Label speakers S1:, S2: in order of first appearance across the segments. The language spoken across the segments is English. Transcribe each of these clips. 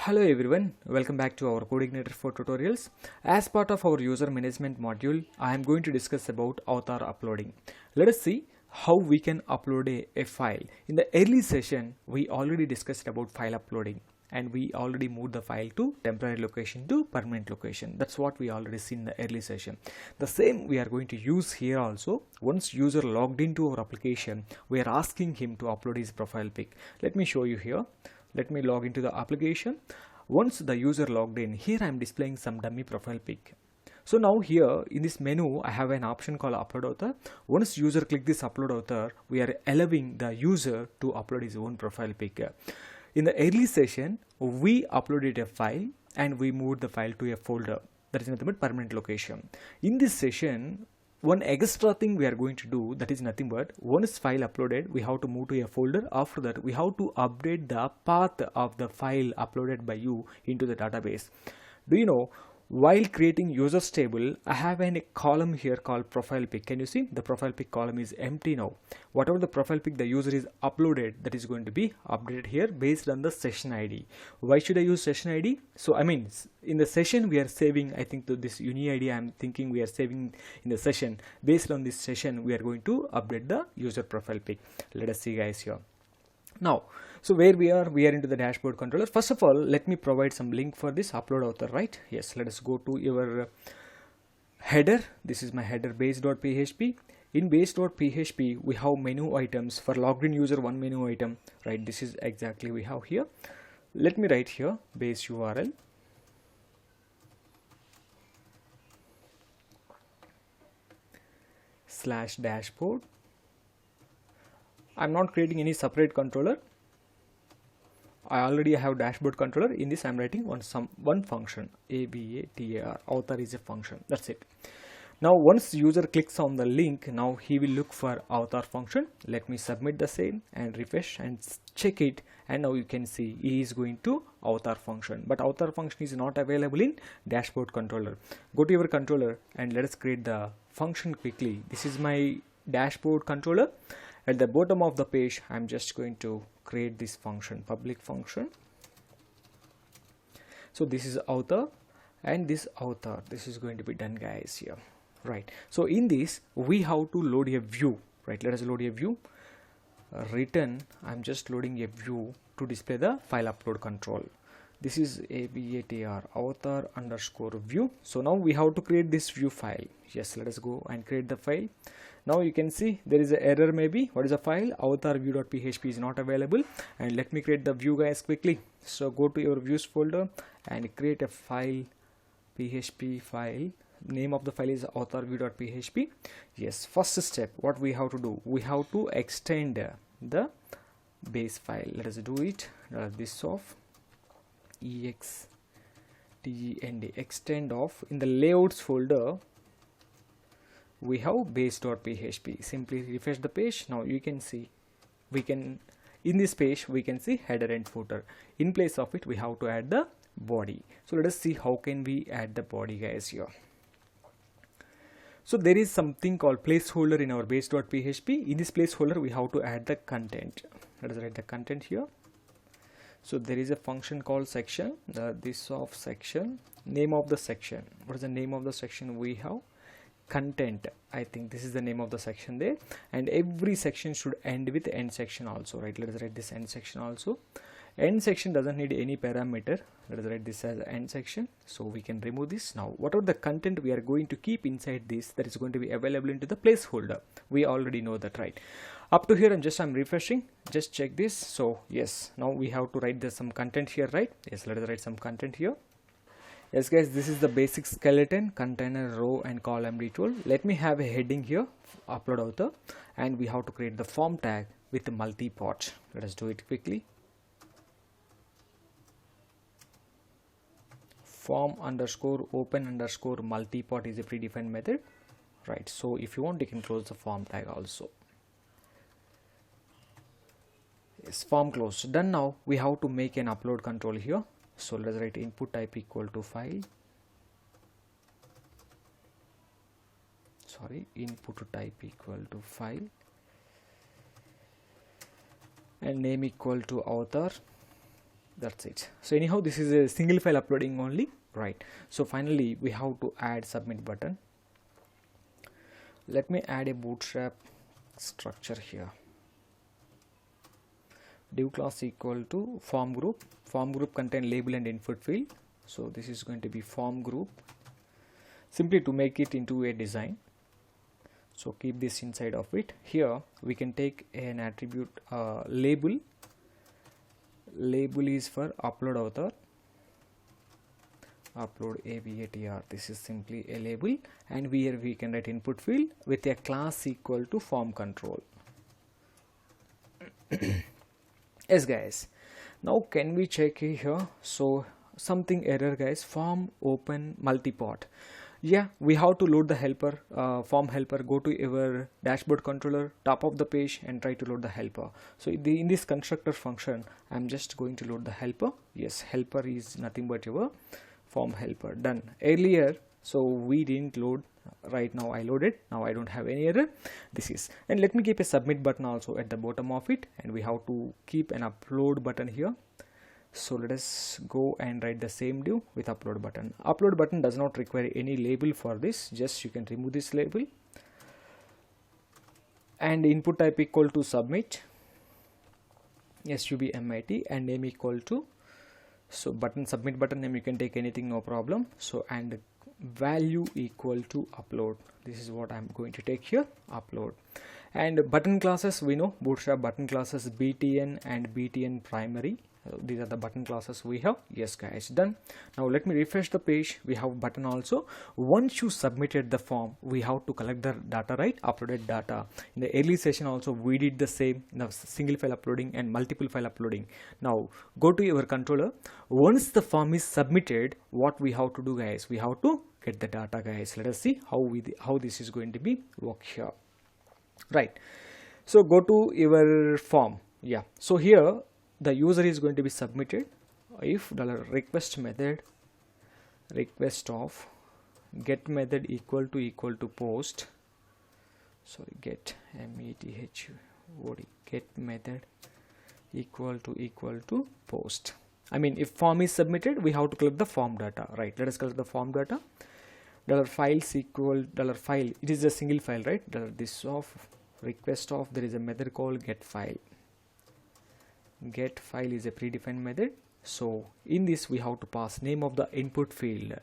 S1: Hello everyone, welcome back to our CodeIgniter 4 tutorials. As part of our user management module, I am going to discuss about author uploading. Let us see how we can upload a file. In the early session, we already discussed about file uploading and we already moved the file to temporary location to permanent location. That's what we already seen in the early session. The same we are going to use here also. Once user logged into our application, we are asking him to upload his profile pic. Let me show you here. Let me log into the application. Once the user logged in, here I am displaying some dummy profile pic. So now here in this menu, I have an option called upload author. Once user click this upload author, we are allowing the user to upload his own profile pic. In the early session, we uploaded a file and we moved the file to a folder. That is nothing but permanent location. In this session, one extra thing we are going to do, that is nothing but once file uploaded, we have to move to a folder. After that, we have to update the path of the file uploaded by you into the database. Do you know, while creating users table, I have a column here called profile pic. Can you see the profile pic column is empty now? Whatever the profile pic the user is uploaded, that is going to be updated here based on the session ID. Why should I use session ID? So I mean, in the session we are saving, I think to this uni ID I'm thinking we are saving in the session. Based on this session, we are going to update the user profile pic. Let us see guys here. Now, so where we are into the dashboard controller. First of all, let me provide some link for this upload author, right? Yes, let us go to your header. This is my header base.php. In base.php, we have menu items. For logged in user, one menu item, right? This is exactly we have here. Let me write here base URL /dashboard. I'm not creating any separate controller. I already have dashboard controller. In this I'm writing one function, ABATAR. Author is a function. That's it. Now once user clicks on the link, now he will look for author function. Let me submit the same and refresh and check it, and now you can see he is going to author function, but author function is not available in dashboard controller. Go to your controller and let us create the function quickly. This is my dashboard controller. At the bottom of the page, I'm just going to create this function, public function. So this is author and this author. This is going to be done guys here, right? So in this, we have to load a view, right? Let us load a view. Return, I'm just loading a view to display the file upload control. This is ABATR author underscore view. So now we have to create this view file. Yes, let us go and create the file. Now you can see there is an error maybe. What is the file? Author view.php is not available. And let me create the view guys quickly. So go to your views folder and create a file, PHP file. Name of the file is author view.php. Yes, first step, what we have to do? We have to extend the base file. Let us do it. This of extend of. In the layouts folder, we have base.php. Simply refresh the page. Now you can see in this page we can see header and footer. In place of it, we have to add the body. So let us see how can we add the body guys here. So there is something called placeholder in our base.php. In this placeholder, we have to add the content. Let us write the content here. So there is a function called section, this of section, name of the section. What is the name of the section? We have content. I think this is the name of the section there, and every section should end with end section also, right? Let us write this end section also. End section doesn't need any parameter. Let us write this as end section, so we can remove this. Now whatever the content we are going to keep inside this, that is going to be available into the placeholder. We already know that, right? Up to here I'm refreshing. Just check this. So yes, now we have to write some content here, right? Yes, let us write some content here. Yes guys, this is the basic skeleton, container, row and column detool. Let me have a heading here, upload author, and we have to create the form tag with the multi-pot. Let us do it quickly. Form underscore open underscore multi-pot is a predefined method, right? So if you want, you can close the form tag also. Yes, form closed. Done. Now we have to make an upload control here. So let's write input type equal to file. Sorry, input type equal to file and name equal to author That's it. So anyhow, this is a single file uploading only, right? So finally we have to add submit button. Let me add a bootstrap structure here. Div class equal to form group. Form group contain label and input field. So this is going to be form group, simply to make it into a design. So keep this inside of it. Here we can take an attribute label. Label is for upload author, upload avatr. This is simply a label, and here we can write input field with a class equal to form control. Yes guys, now can we check here? So something error guys, form open multipart. Yeah, we have to load the helper, form helper. Go to your dashboard controller, top of the page, and try to load the helper. So in this constructor function, I'm just going to load the helper. Yes, helper is nothing but your form helper. Done. Earlier, so we didn't load. Right now I loaded. Now I don't have any error. This is, and let me keep a submit button also at the bottom of it, and we have to keep an upload button here. So let us go and write the same div with upload button. Upload button does not require any label for this, just you can remove this label, and input type equal to submit, submit, and name equal to, so button, submit button name you can take anything, no problem. So and value equal to upload. This is what I'm going to take here, upload. And button classes, we know bootstrap button classes btn and btn primary. These are the button classes we have. Yes guys, done. Now let me refresh the page. We have button also. Once you submitted the form, we have to collect the data, right? Uploaded data. In the early session also we did the same, the single file uploading and multiple file uploading. Now go to your controller. Once the form is submitted, what we have to do guys, we have to get the data guys. Let us see how this is going to be work here, right? So go to your form. Yeah, so here the user is going to be submitted if $request method request of get method equal to post, sorry, get method get method equal to post. I mean, if form is submitted, we have to collect the form data, right? Let us collect the form data. $files equal $file, it is a single file, right? This of request of, there is a method called get file. Get file is a predefined method. So in this we have to pass name of the input field.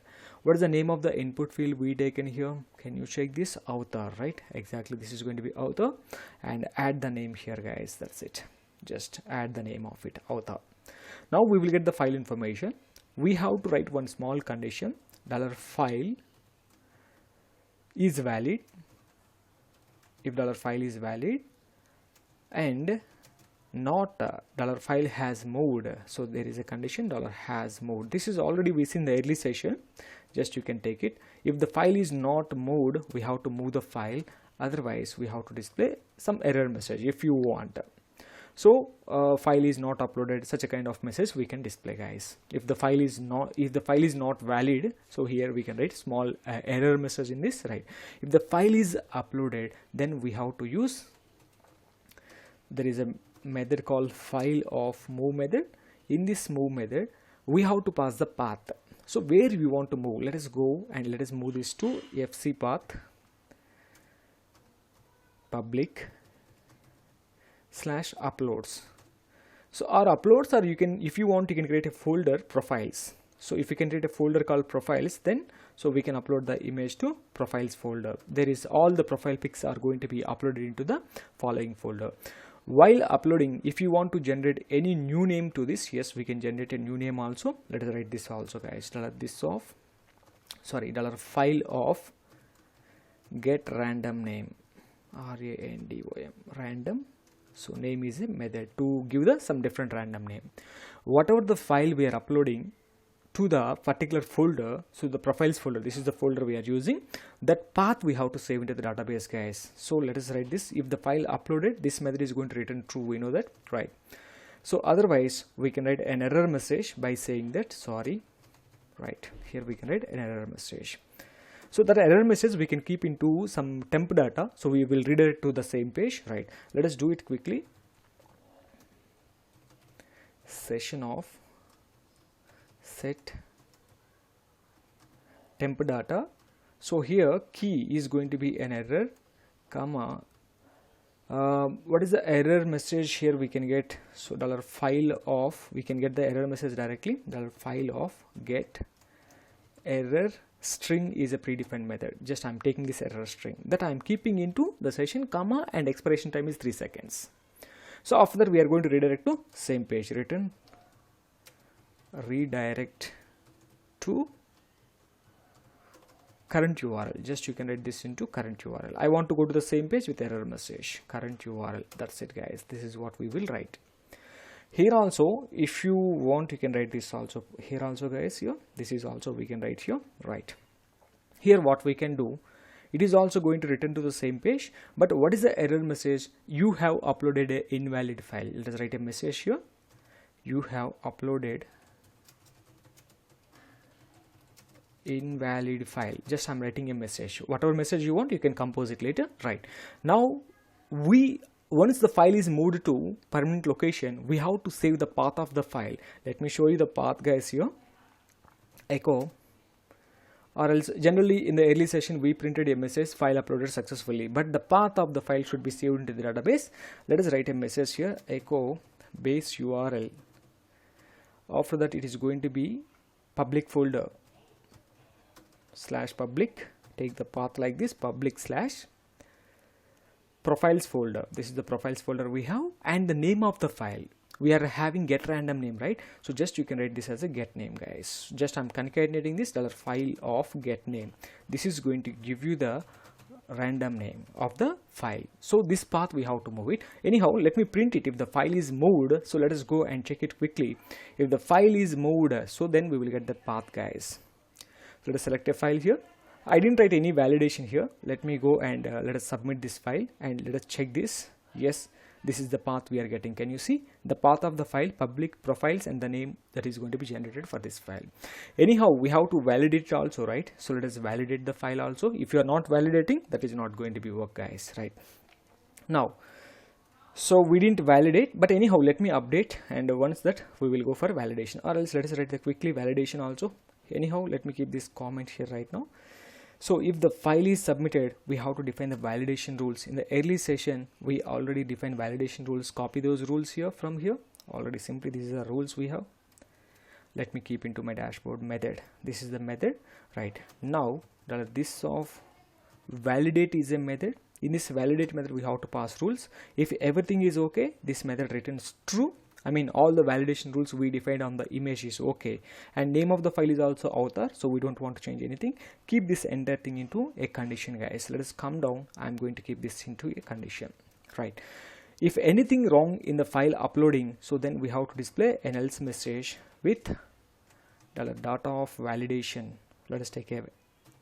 S1: What is the name of the input field we taken here? Can you check this? Author, right? Exactly, this is going to be author, and add the name here guys. That's it, just add the name of it, author. Now we will get the file information. We have to write one small condition, $file is valid. If $file is valid and not $file has moved, so there is a condition $has moved. This is already we seen in the early session, just you can take it. If the file is not moved, we have to move the file, otherwise we have to display some error message if you want. So file is not uploaded, such a kind of message we can display guys. If the file is not valid, so here we can write small error message in this, right? If the file is uploaded, then we have to use, there is a method called file of move method. In this move method we have to pass the path. So where we want to move, let us go and let us move this to fc path public /uploads. So our uploads are, you can, if you want, you can create a folder profiles. So if you can create a folder called profiles, then so we can upload the image to profiles folder. There is all the profile pics are going to be uploaded into the following folder. While uploading, if you want to generate any new name to this, yes, we can generate a new name also. Let us write this also guys, $file of get random name, random, random. So name is a method to give the some different random name. Whatever the file we are uploading to the particular folder, so the profiles folder, this is the folder we are using, that path we have to save into the database guys. So let us write this, if the file uploaded, this method is going to return true, we know that, right? So otherwise we can write an error message by saying that sorry, right? Here we can write an error message. So that error message we can keep into some temp data, so we will redirect to the same page, right? Let us do it quickly. Session of set temp data. So here key is going to be an error, comma, what is the error message here we can get? So $file of, we can get the error message directly. $file of get error string is a predefined method. Just I'm taking this error string that I'm keeping into the session, comma, and expiration time is 3 seconds. So after that we are going to redirect to same page, return redirect to current URL. Just you can write this into current URL. I want to go to the same page with error message, current URL. That's it guys. This is what we will write. Here also, if you want, you can write this also here also guys. Here this is also we can write here, right? Here what we can do, it is also going to return to the same page, but what is the error message? You have uploaded an invalid file. Let us write a message here. You have uploaded invalid file. Just I'm writing a message. Whatever message you want, you can compose it later. Right now, once the file is moved to permanent location, we have to save the path of the file. Let me show you the path guys here. Echo, or else generally in the early session we printed a message, file uploaded successfully, but the path of the file should be saved into the database. Let us write a message here, echo base URL. After that it is going to be public folder / public, take the path like this, public / profiles folder. This is the profiles folder we have, and the name of the file we are having get random name, right? So just you can write this as a get name guys. Just I'm concatenating this $file of get name. This is going to give you the random name of the file. So this path we have to move it. Anyhow, let me print it if the file is moved. So let us go and check it quickly. If the file is moved, so then we will get the path guys. Let us select a file here. I didn't write any validation here. Let me go and let us submit this file and let us check this. Yes, this is the path we are getting. Can you see the path of the file, public, profiles, and the name that is going to be generated for this file. Anyhow, we have to validate it also, right? So let us validate the file also. If you are not validating, that is not going to be work guys, right? Now, so we didn't validate, but anyhow, let me update, and once that we will go for validation, or else let us write the quickly validation also. Anyhow, let me keep this comment here right now. So if the file is submitted, we have to define the validation rules. In the early session, we already defined validation rules. Copy those rules here from here. Already simply, these are the rules we have. Let me keep into my dashboard method. This is the method, right? Now, this of validate is a method. In this validate method, we have to pass rules. If everything is okay, this method returns true. I mean, all the validation rules we defined on the image is okay, and name of the file is also author, so we don't want to change anything. Keep this entire thing into a condition guys. Let us come down. I'm going to keep this into a condition, right? If anything wrong in the file uploading, so then we have to display an else message with data of validation. Let us take a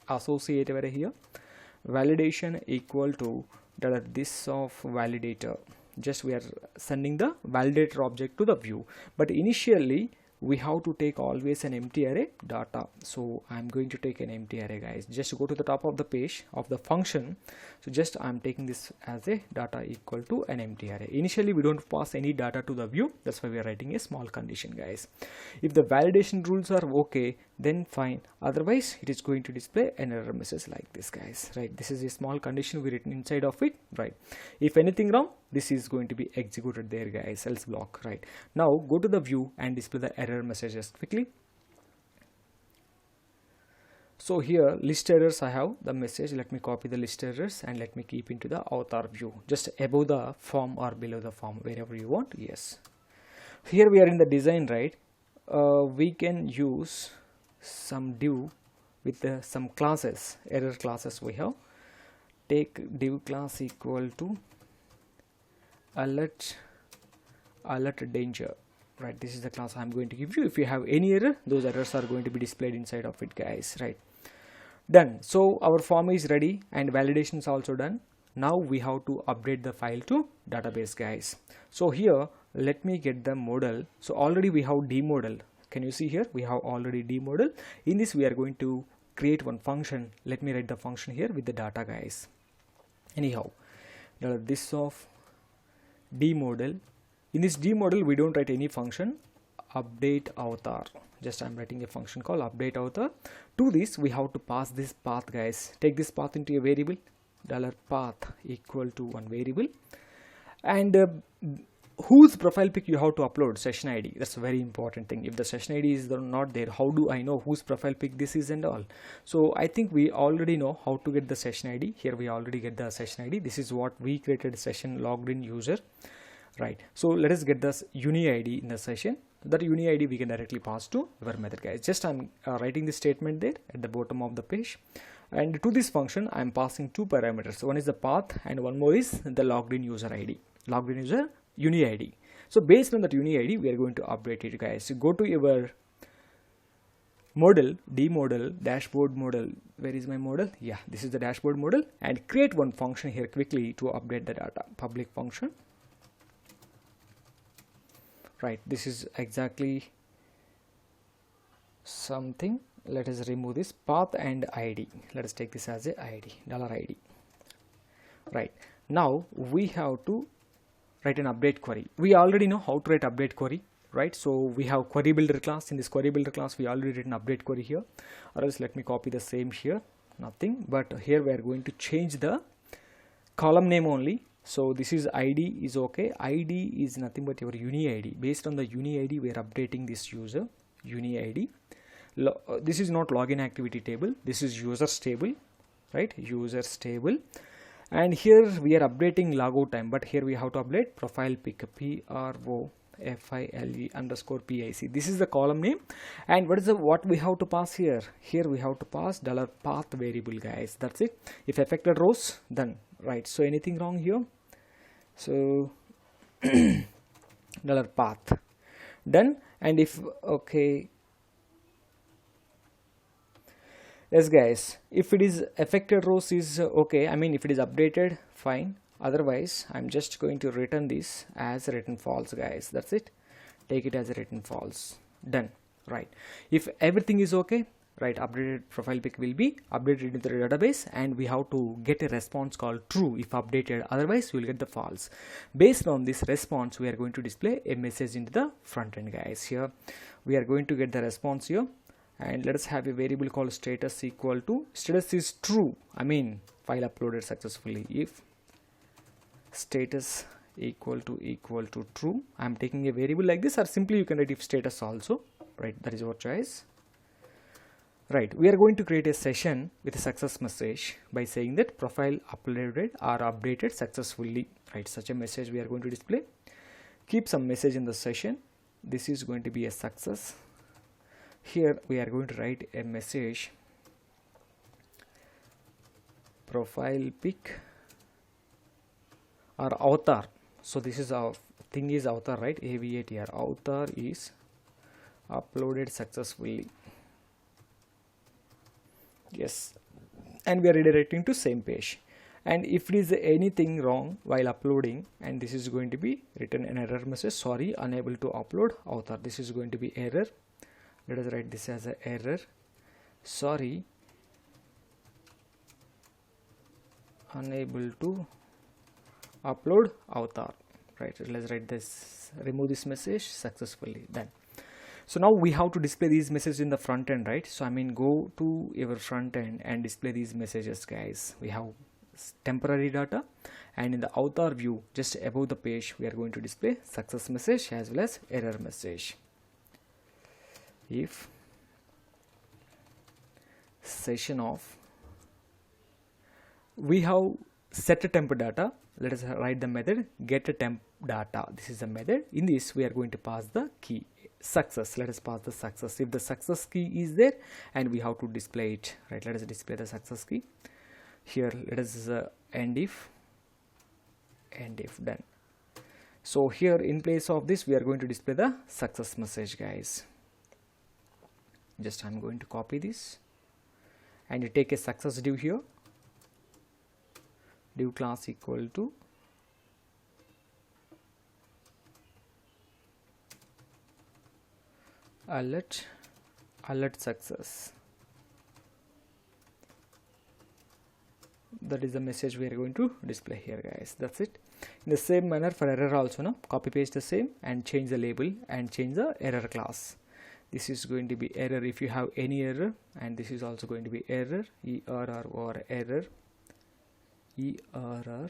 S1: associate over here, validation equal to this of validator. Just we are sending the validator object to the view, but initially we have to take always an empty array data. So I'm going to take an empty array guys. Just go to the top of the page of the function. So just I'm taking this as a data equal to an empty array. Initially we don't pass any data to the view, that's why we are writing a small condition guys. If the validation rules are okay, then fine, otherwise it is going to display an error message like this guys, right? This is a small condition we written inside of it, right? If anything wrong, this is going to be executed there guys, else block, right? Now go to the view and display the error messages quickly. So here list errors, I have the message. Let me copy the list errors and let me keep into the author view, just above the form or below the form, wherever you want. Yes, here we are in the design, right? We can use some div with some classes, error classes we have. Take div class equal to alert danger, right? This is the class I'm going to give you. If you have any error, those errors are going to be displayed inside of it guys, right? Done. So our form is ready and validation is also done. Now we have to update the file to database guys. So here let me get the model. So already we have d model. Can you see here we have already d model. In this we are going to create one function. Let me write the function here with the data guys. Anyhow, this of d model. In this d model we don't write any function. update avatar. Just I'm writing a function called update avatar. To this we have to pass this path, guys. Take this path into a variable, $path equal to one variable, and whose profile pic you have to upload? Session ID. That's a very important thing. If the session ID is not there, how do I know whose profile pic this is and all? So I think we already know how to get the session ID. Here we already get the session ID. This is what we created, session logged in user, right? So let us get this uni ID in the session. That uni ID we can directly pass to our method, guys. Just I'm writing this statement there at the bottom of the page, and to this function I'm passing two parameters. One is the path and one more is the logged in user ID, logged in user uni ID. So based on that uni ID we are going to update it, guys. So go to your model, model, dashboard model. Where is my model? Yeah, this is the dashboard model, and create one function here quickly to update the data. Public function, right? This is exactly something. Let us remove this path and ID. Let us take this as a ID, $ID. Right now we have to write an update query. We already know how to write update query, right? So we have query builder class. In this query builder class we already written update query here, or else let me copy the same here. Nothing, but here we are going to change the column name only. So this is ID is okay. ID is nothing but your uni ID. Based on the uni ID we are updating this user uni ID. This is not login activity table, this is users table, right? Users table. And here we are updating logout time, but here we have to update profile pic, profile _pic. This is the column name. And what we have to pass here? Here we have to pass $path variable, guys. That's it. If affected rows, done, right? So anything wrong here? So $path, done. And if okay, yes, guys, if it is affected rows is okay, I mean if it is updated, fine. Otherwise I'm just going to return this as written false, guys. That's it. Take it as a written false, done, right? If everything is okay, right, updated profile pic will be updated into the database, and we have to get a response called true if updated, otherwise we will get the false. Based on this response we are going to display a message into the front end, guys. Here we are going to get the response here, and let us have a variable called status equal to, status is true, I mean file uploaded successfully. If status equal to true, I am taking a variable like this, or simply you can write if status also, right? That is your choice, right? We are going to create a session with a success message by saying that profile uploaded or updated successfully, right? Such a message we are going to display. Keep some message in the session. This is going to be a success. Here we are going to write a message, profile pic or avatar. So this is our thing is avatar, right? AVATR, avatar is uploaded successfully. Yes, and we are redirecting to same page. And if it is anything wrong while uploading, and this is going to be written an error message, sorry, unable to upload avatar. This is going to be error. Let us write this as an error, sorry, unable to upload avatar, right? Let's write this, remove this message successfully, done. So now we have to display these messages in the front end, right? So I mean go to your front end and display these messages, guys. We have temporary data, and in the avatar view just above the page we are going to display success message as well as error message. If session of, we have set a temp data, let us write the method get a temp data. This is a method. In this we are going to pass the key success. Let us pass the success. If the success key is there, and we have to display it, right? Let us display the success key here. Let us end if done. So here in place of this we are going to display the success message, guys. Just I'm going to copy this and you take a success div here, div class equal to alert success. That is the message we are going to display here, guys. That's it. In the same manner for error also, no, copy paste the same and change the label and change the error class. This is going to be error if you have any error, and this is also going to be error, error, error, error.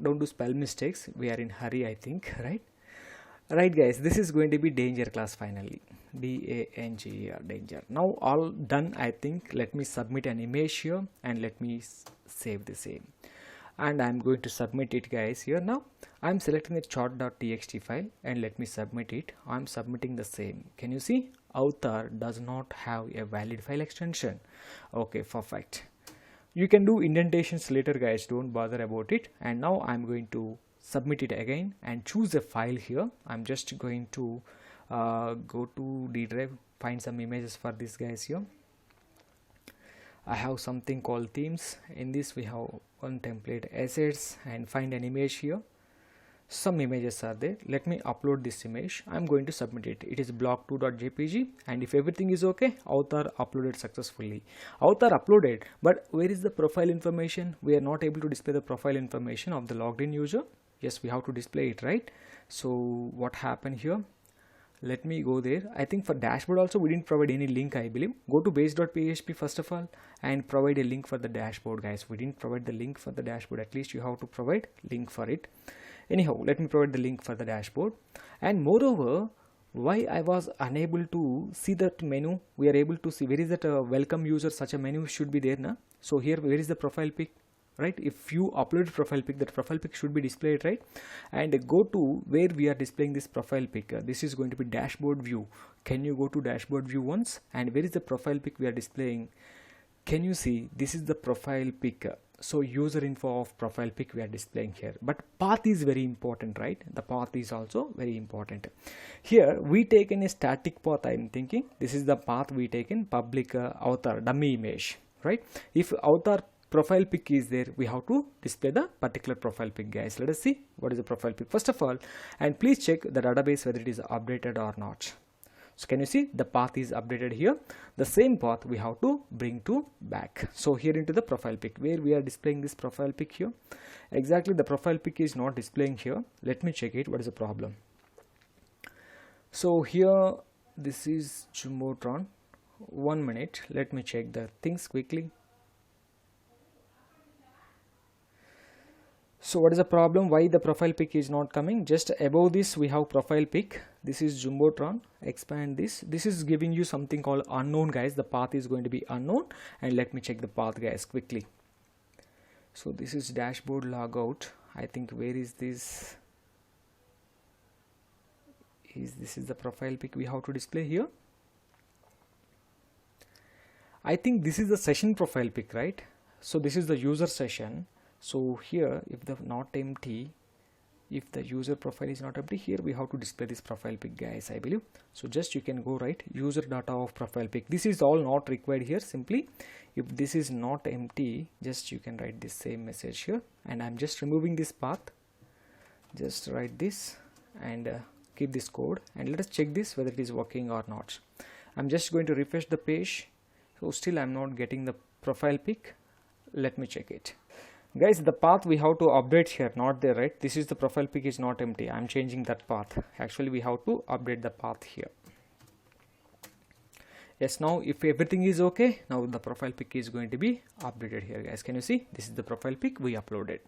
S1: Don't do spell mistakes, we are in hurry, I think, right? Right guys, this is going to be danger class finally, danger, danger. Now all done, I think. Let me submit an image here and let me save the same, and I'm going to submit it guys. Here now I'm selecting the chart.txt file and let me submit it. I'm submitting the same. Can you see author does not have a valid file extension? Okay, perfect. You can do indentations later guys, don't bother about it. And now I'm going to submit it again and choose a file here. I'm just going to go to D drive, find some images for this guys. Here I have something called themes. In this we have one template, assets, and find an image here. Some images are there. Let me upload this image. I'm going to submit it. It is block2.jpg, and if everything is okay, author uploaded successfully. Author uploaded, but where is the profile information? We are not able to display the profile information of the logged in user. Yes, we have to display it, right? So what happened here? Let me go there. I think for dashboard also we didn't provide any link, I believe. Go to base.php first of all and provide a link for the dashboard guys. We didn't provide the link for the dashboard. At least you have to provide link for it. Anyhow, let me provide the link for the dashboard. And moreover, why I was unable to see that menu, we are able to see where is that welcome user, such a menu should be there na. So here where is the profile pic, right? If you upload profile pic, that profile pic should be displayed, right? And go to where we are displaying this profile pic. This is going to be dashboard view. Can you go to dashboard view once? And where is the profile pic we are displaying? Can you see this is the profile pic? So user info of profile pic we are displaying here, but path is very important, right? The path is also very important. Here we taken a static path. I'm thinking this is the path we taken, public author dummy image, right? If author profile pic is there, we have to display the particular profile pic guys. Let us see what is the profile pic first of all, and please check the database whether it is updated or not. So can you see the path is updated here? The same path we have to bring to back. So here into the profile pic where we are displaying this profile pic here. Exactly, the profile pic is not displaying here. Let me check it. What is the problem? So here this is Jumbotron. 1 minute. Let me check the things quickly. So what is the problem? Why the profile pic is not coming? Just above this we have profile pic. This is Jumbotron. Expand this. This is giving you something called unknown guys. The path is going to be unknown, and let me check the path guys quickly. So this is dashboard logout. I think where is this? This is the profile pic we have to display here. I think this is the session profile pic, right? So this is the user session. So here if the not empty, if the user profile is not empty, here we have to display this profile pic guys, I believe. So just you can go right user data of profile pic. This is all not required here. Simply if this is not empty, just you can write this same message here, and I'm just removing this path. Just write this and keep this code, and let us check this whether it is working or not. I'm just going to refresh the page. So still I'm not getting the profile pic. Let me check it. Guys, the path we have to update here, not there, right? This is the profile pic is not empty. I'm changing that path. Actually we have to update the path here. Yes, now if everything is okay, now the profile pic is going to be updated here guys. Can you see? This is the profile pic we uploaded.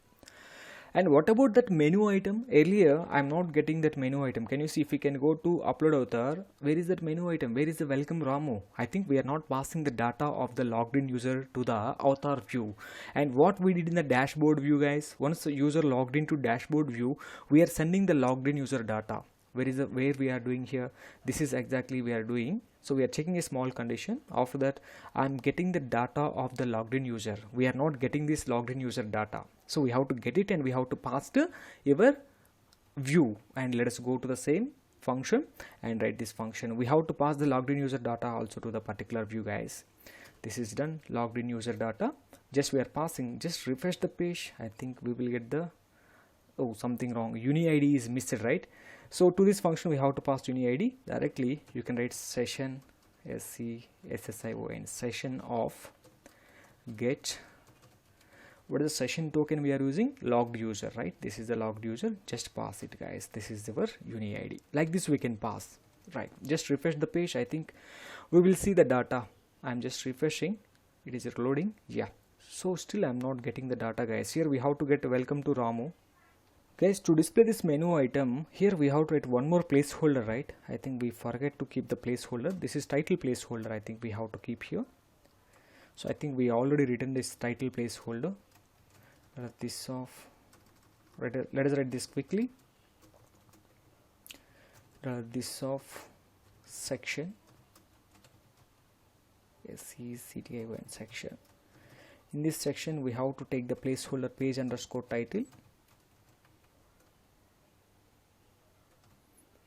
S1: And what about that menu item? Earlier I'm not getting that menu item. Can you see? If we can go to upload author, where is that menu item? Where is the welcome Ramu? I think we are not passing the data of the logged in user to the author view. And what we did in the dashboard view guys, once the user logged into dashboard view, we are sending the logged in user data. Where we are doing here? This is exactly we are doing. So we are checking a small condition. After that I'm getting the data of the logged in user. We are not getting this logged in user data. So we have to get it and we have to pass to your view. And let us go to the same function and write this function. We have to pass the logged in user data also to the particular view guys. This is done. Logged in user data. Just we are passing. Just refresh the page. I think we will get the something wrong. Uni ID is missed, right? So to this function we have to pass uni ID directly. You can write session session of get what is the session token we are using? Logged user, right? This is the logged user. Just pass it, guys. This is our uni ID. Like this we can pass, right? Just refresh the page. I think we will see the data. I'm just refreshing. It is loading. Yeah, so still I'm not getting the data, guys. Here we have to get welcome to Ramu. Guys, to display this menu item, here we have to write one more placeholder, right? I think we forget to keep the placeholder. This is title placeholder. I think we have to keep here. So I think we already written this title placeholder. Let this off. Let us write this quickly. This off section. Yes, CTI1 section. In this section, we have to take the placeholder page underscore title.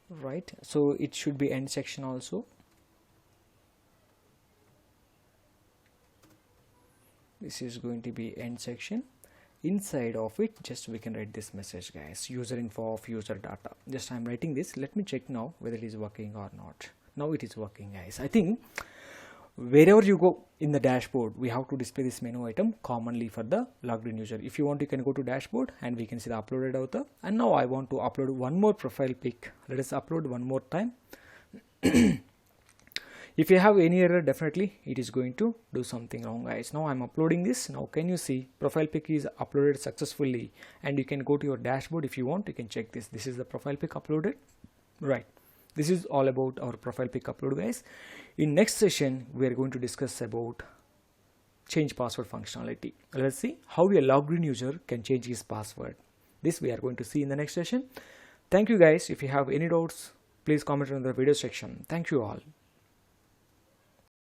S1: Right, so it should be end section also. This is going to be end section. Inside of it, just we can write this message, guys, user info of user data. Just I'm writing this. Let me check now whether it is working or not. Now it is working, guys. I think wherever you go in the dashboard, we have to display this menu item commonly for the logged in user. If you want, you can go to dashboard and we can see the uploaded avatar. And now I want to upload one more profile pic. Let us upload one more time. If you have any error, definitely it is going to do something wrong, guys. Now I'm uploading this. Now can you see profile pic is uploaded successfully, and you can go to your dashboard if you want. You can check this. This is the profile pic uploaded, right? This is all about our profile pic upload, guys. In next session, we are going to discuss about change password functionality. Let's see how a logged in user can change his password. This we are going to see in the next session. Thank you, guys. If you have any doubts, please comment in the video section. Thank you all.